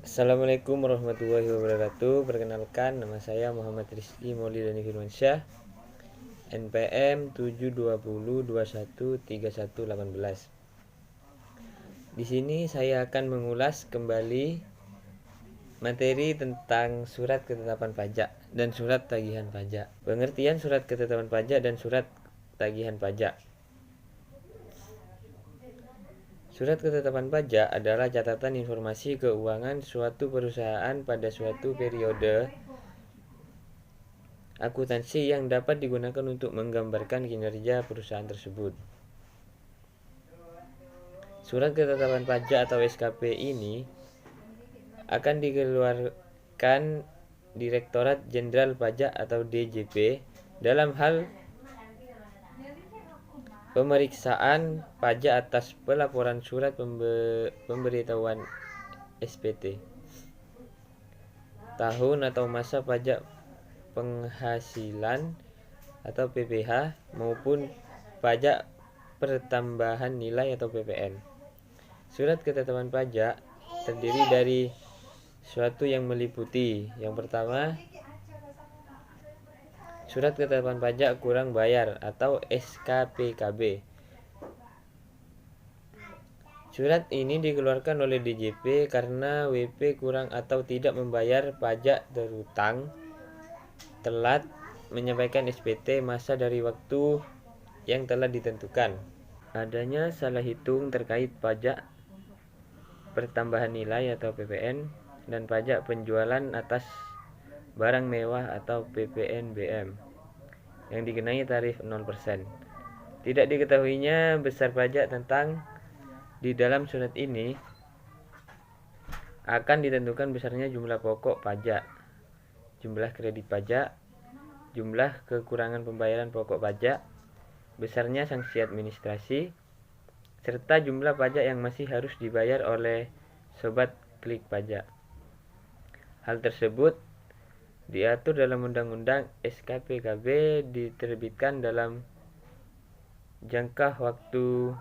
Assalamualaikum warahmatullahi wabarakatuh. Perkenalkan, nama saya Muhammad Rizky Maulidani Firmansyah, NPM 720213118. Di sini saya akan mengulas kembali materi tentang surat ketetapan pajak dan surat tagihan pajak. Pengertian surat ketetapan pajak dan surat tagihan pajak. Surat ketetapan pajak adalah catatan informasi keuangan suatu perusahaan pada suatu periode akuntansi yang dapat digunakan untuk menggambarkan kinerja perusahaan tersebut. Surat ketetapan pajak atau SKP ini akan dikeluarkan Direktorat Jenderal Pajak atau DJP dalam hal pemeriksaan pajak atas pelaporan surat pemberitahuan SPT, tahun atau masa pajak penghasilan atau PPh maupun pajak pertambahan nilai atau PPN. Surat ketetapan pajak terdiri dari suatu yang meliputi. Yang pertama, surat ketetapan pajak kurang bayar atau SKPKB. Surat ini dikeluarkan oleh DJP karena WP kurang atau tidak membayar pajak terutang, telat menyampaikan SPT masa dari waktu yang telah ditentukan. Adanya salah hitung terkait pajak pertambahan nilai atau PPN dan pajak penjualan atas barang mewah atau PPNBM yang dikenai tarif 0%. Tidak diketahuinya besar pajak tentang di dalam surat ini akan ditentukan besarnya jumlah pokok pajak, jumlah kredit pajak, jumlah kekurangan pembayaran pokok pajak, besarnya sanksi administrasi, serta jumlah pajak yang masih harus dibayar oleh sobat klik pajak. Hal tersebut diatur dalam Undang-Undang SKPKB diterbitkan dalam jangka waktu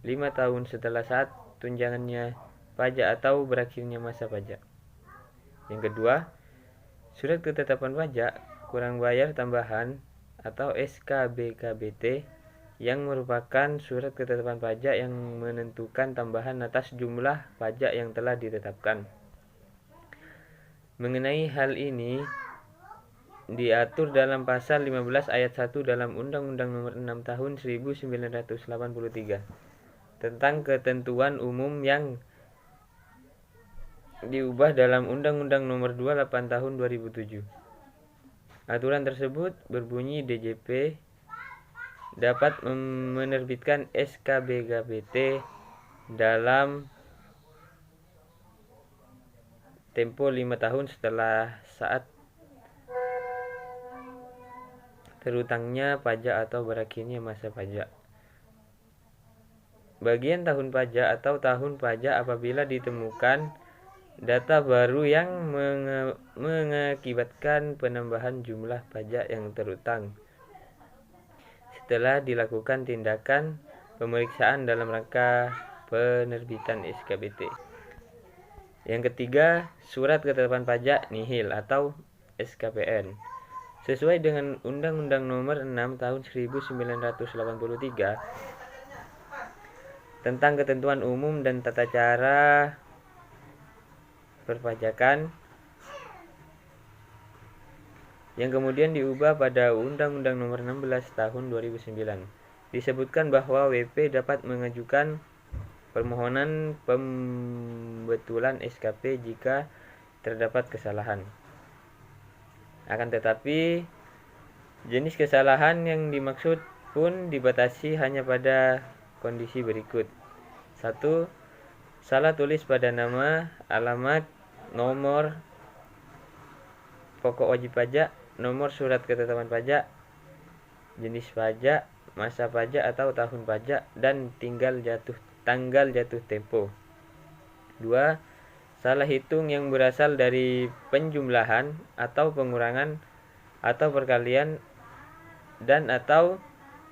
5 tahun setelah saat tunjangannya pajak atau berakhirnya masa pajak. Yang kedua, surat ketetapan pajak kurang bayar tambahan atau SKBKBT yang merupakan surat ketetapan pajak yang menentukan tambahan atas jumlah pajak yang telah ditetapkan. Mengenai hal ini diatur dalam pasal 15 ayat 1 dalam Undang-Undang Nomor 6 Tahun 1983 tentang ketentuan umum yang diubah dalam Undang-Undang Nomor 28 Tahun 2007. Aturan tersebut berbunyi DJP dapat menerbitkan SKBKBT dalam tempo 5 tahun setelah saat terutangnya pajak atau berakhirnya masa pajak. Bagian tahun pajak atau tahun pajak apabila ditemukan data baru yang mengakibatkan penambahan jumlah pajak yang terutang setelah dilakukan tindakan pemeriksaan dalam rangka penerbitan SKBT. Yang ketiga, surat ketetapan pajak nihil atau SKPN. Sesuai dengan Undang-Undang Nomor 6 Tahun 1983 tentang ketentuan umum dan tata cara perpajakan yang kemudian diubah pada Undang-Undang Nomor 16 Tahun 2009, disebutkan bahwa WP dapat mengajukan permohonan pembetulan SKP jika terdapat kesalahan. Akan tetapi, jenis kesalahan yang dimaksud pun dibatasi hanya pada kondisi berikut. 1. Salah tulis pada nama, alamat, nomor pokok wajib pajak, nomor surat ketetapan pajak, jenis pajak, masa pajak atau tahun pajak, dan tanggal jatuh tempo. 2. Salah hitung yang berasal dari penjumlahan atau pengurangan atau perkalian dan atau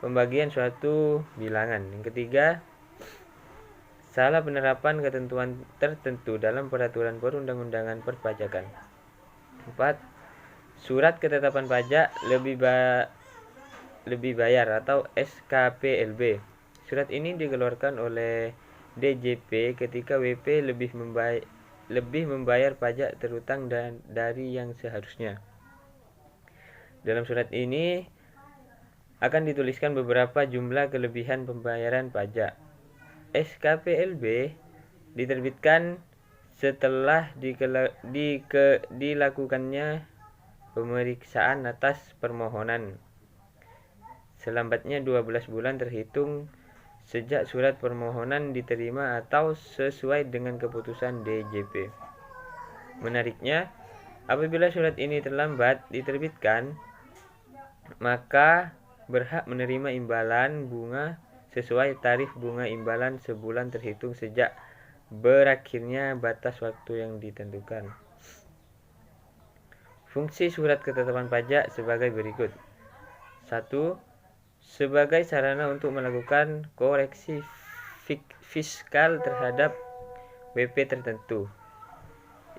pembagian suatu bilangan. Yang ketiga, salah penerapan ketentuan tertentu dalam peraturan perundang-undangan perpajakan. 4. Surat ketetapan pajak lebih bayar atau SKPLB. Surat ini dikeluarkan oleh DJP ketika WP lebih membayar pajak terutang dari yang seharusnya. Dalam surat ini akan dituliskan beberapa jumlah kelebihan pembayaran pajak. SKPLB diterbitkan setelah dilakukannya pemeriksaan atas permohonan. Selambatnya 12 bulan terhitung sejak surat permohonan diterima atau sesuai dengan keputusan DJP. Menariknya, apabila surat ini terlambat diterbitkan, maka berhak menerima imbalan bunga sesuai tarif bunga imbalan sebulan terhitung sejak berakhirnya batas waktu yang ditentukan. Fungsi surat ketetapan pajak sebagai berikut. 1. Sebagai sarana untuk melakukan koreksi fiskal terhadap WP tertentu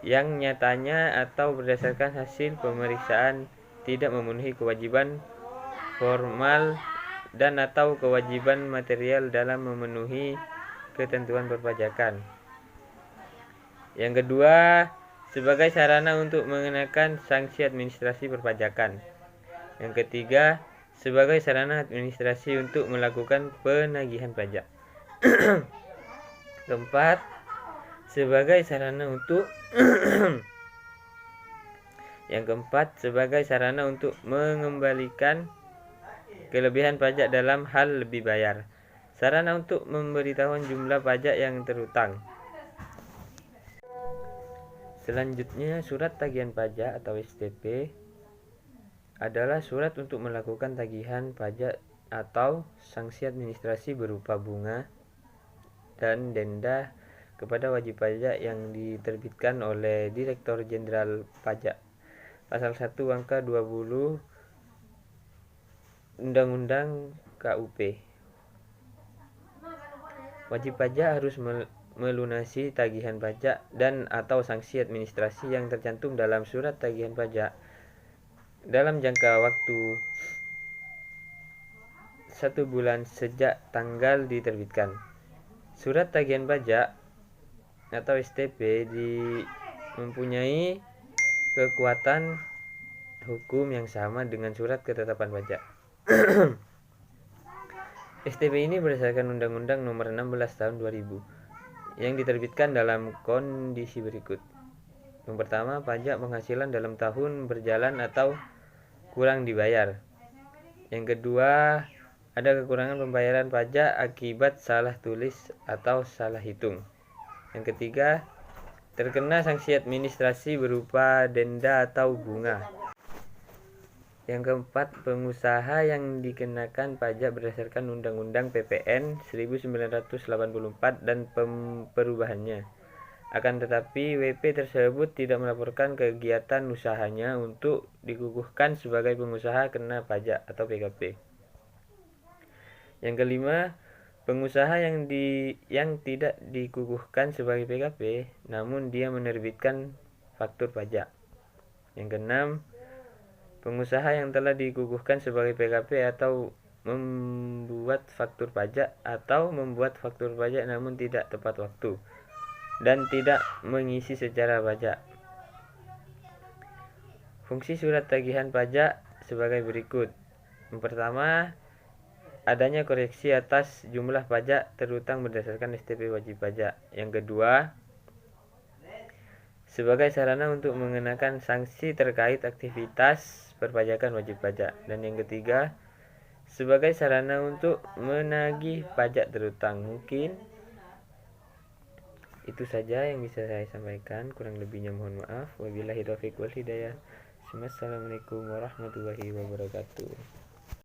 yang nyatanya atau berdasarkan hasil pemeriksaan tidak memenuhi kewajiban formal dan atau kewajiban material dalam memenuhi ketentuan perpajakan. Yang kedua, sebagai sarana untuk mengenakan sanksi administrasi perpajakan. Yang ketiga, sebagai sarana administrasi untuk melakukan penagihan pajak. Keempat, sebagai sarana untuk mengembalikan kelebihan pajak dalam hal lebih bayar. Sarana untuk memberitahuan jumlah pajak yang terutang. Selanjutnya, surat tagihan pajak atau STP adalah surat untuk melakukan tagihan pajak atau sanksi administrasi berupa bunga dan denda kepada wajib pajak yang diterbitkan oleh Direktur Jenderal Pajak. Pasal 1 angka 20 Undang-Undang KUP. Wajib pajak harus melunasi tagihan pajak dan atau sanksi administrasi yang tercantum dalam surat tagihan pajak dalam jangka waktu 1 bulan sejak tanggal diterbitkan. Surat tagihan pajak atau STP mempunyai kekuatan hukum yang sama dengan surat ketetapan pajak. STP ini berdasarkan Undang-Undang Nomor 16 Tahun 2000 yang diterbitkan dalam kondisi berikut. Yang pertama, pajak penghasilan dalam tahun berjalan atau kurang dibayar. Yang kedua, ada kekurangan pembayaran pajak akibat salah tulis atau salah hitung. Yang ketiga, terkena sanksi administrasi berupa denda atau bunga. Yang keempat, pengusaha yang dikenakan pajak berdasarkan Undang-Undang PPN 1984 dan perubahannya. Akan tetapi, WP tersebut tidak melaporkan kegiatan usahanya untuk dikukuhkan sebagai pengusaha kena pajak atau PKP. Yang kelima, pengusaha yang tidak dikukuhkan sebagai PKP, namun dia menerbitkan faktur pajak. Yang keenam, pengusaha yang telah dikukuhkan sebagai PKP atau membuat faktur pajak namun tidak tepat waktu dan tidak mengisi secara pajak. Fungsi surat tagihan pajak sebagai berikut. Yang pertama, adanya koreksi atas jumlah pajak terutang berdasarkan STP wajib pajak. Yang kedua, sebagai sarana untuk mengenakan sanksi terkait aktivitas perpajakan wajib pajak. Dan yang ketiga, sebagai sarana untuk menagih pajak terutang. Mungkin itu saja yang bisa saya sampaikan, kurang lebihnya mohon maaf. Wabillahi taufiq wal hidayah. Assalamualaikum warahmatullahi wabarakatuh.